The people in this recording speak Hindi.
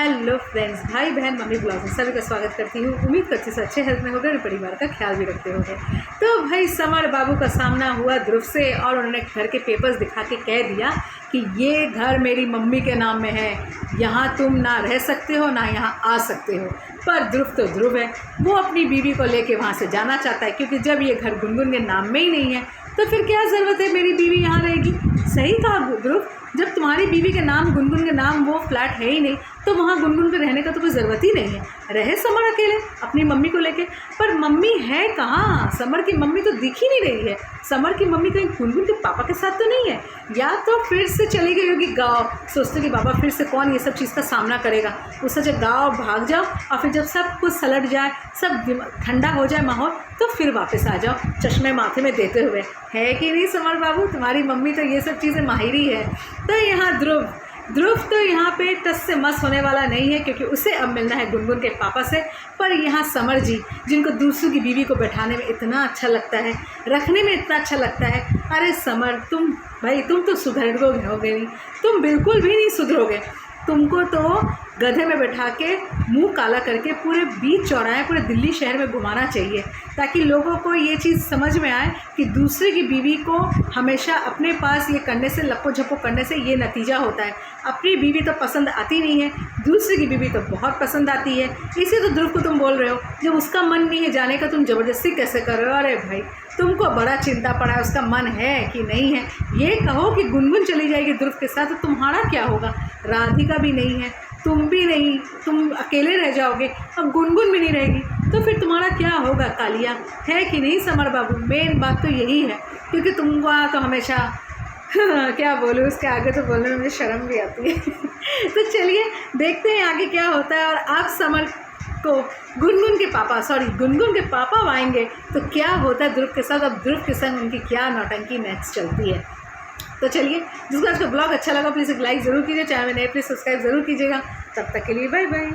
हेलो फ्रेंड्स, भाई बहन मम्मी ब्लॉग में सभी का स्वागत करती हूँ। उम्मीद करती हूँ अच्छे हेल्थ में होंगे और परिवार का ख्याल भी रखते होंगे। तो भाई समर बाबू का सामना हुआ ध्रुव से और उन्होंने घर के पेपर्स दिखा के कह दिया कि ये घर मेरी मम्मी के नाम में है, यहाँ तुम ना रह सकते हो ना यहाँ आ सकते हो। पर ध्रुव तो ध्रुव है, वो अपनी बीवी को लेके वहाँ से जाना चाहता है, क्योंकि जब ये घर गुनगुन के नाम में ही नहीं है तो फिर क्या ज़रूरत है मेरी बीवी यहाँ रहेगी। सही कहा ध्रुव, जब तुम्हारी बीवी के नाम गुनगुन के नाम वो फ्लैट है ही नहीं तो वहाँ गुनगुन के रहने का तो कोई ज़रूरत ही नहीं है। रहे समर अकेले अपनी मम्मी को लेके। पर मम्मी है कहाँ? समर की मम्मी तो दिख ही नहीं रही है। समर की मम्मी कहीं गुनगुन के पापा के साथ तो नहीं है, या तो फिर से चली गई होगी गाँव। सोचते कि बाबा फिर से कौन ये सब चीज़ का सामना करेगा, उससे जब गाँव भाग जाओ और फिर जब सब कुछ सलट जाए, सब ठंडा हो जाए माहौल, तो फिर वापस आ जाओ चश्मे माथे में देते हुए। है कि नहीं समर बाबू? तुम्हारी मम्मी तो ये सब चीज़ें माहिरी है। तो यहाँ ध्रुव तो यहाँ पे टस से मस होने वाला नहीं है, क्योंकि उसे अब मिलना है गुनगुन के पापा से। पर यहाँ समर जी, जिनको दूसरों की बीवी को बैठाने में इतना अच्छा लगता है, रखने में इतना अच्छा लगता है, अरे समर तुम तो सुधरोगे नहीं, तुम बिल्कुल भी नहीं सुधरोगे। तुमको तो गधे में बैठा के मुंह काला करके पूरे बीच चौराहे पूरे दिल्ली शहर में घुमाना चाहिए, ताकि लोगों को ये चीज़ समझ में आए कि दूसरे की बीवी को हमेशा अपने पास ये करने से, लप्पो झप्पो करने से ये नतीजा होता है। अपनी बीवी तो पसंद आती नहीं है, दूसरे की बीवी तो बहुत पसंद आती है। इसी तो ध्रुव को तुम बोल रहे हो, जब उसका मन नहीं है जाने का तुम ज़बरदस्ती कैसे कर रहे हो? अरे भाई, तुमको बड़ा चिंता पड़ा है उसका मन है कि नहीं है। ये कहो कि गुनगुन चली जाएगी ध्रुव के साथ तो तुम्हारा क्या होगा? राधिका भी नहीं है, तुम भी नहीं, तुम अकेले रह जाओगे, अब गुनगुन भी नहीं रहेगी, तो फिर तुम्हारा क्या होगा कालिया? है कि नहीं समर बाबू? मेन बात तो यही है, क्योंकि तुमको तो हमेशा क्या बोलूँ, उसके आगे तो बोलने में मुझे शर्म भी आती है। तो चलिए देखते हैं आगे क्या होता है। और आप समर को गुनगुन के पापा आएंगे तो क्या होता है ध्रुव के साथ, अब ध्रुव के संग उनकी क्या नौटंकी नेक्स्ट चलती है। तो चलिए, जिसको आज का ब्लॉग अच्छा लगा प्लीज़ एक लाइक ज़रूर कीजिए, चैनल में नए प्लीज़ सब्सक्राइब ज़रूर कीजिएगा। तब तक के लिए बाय बाय।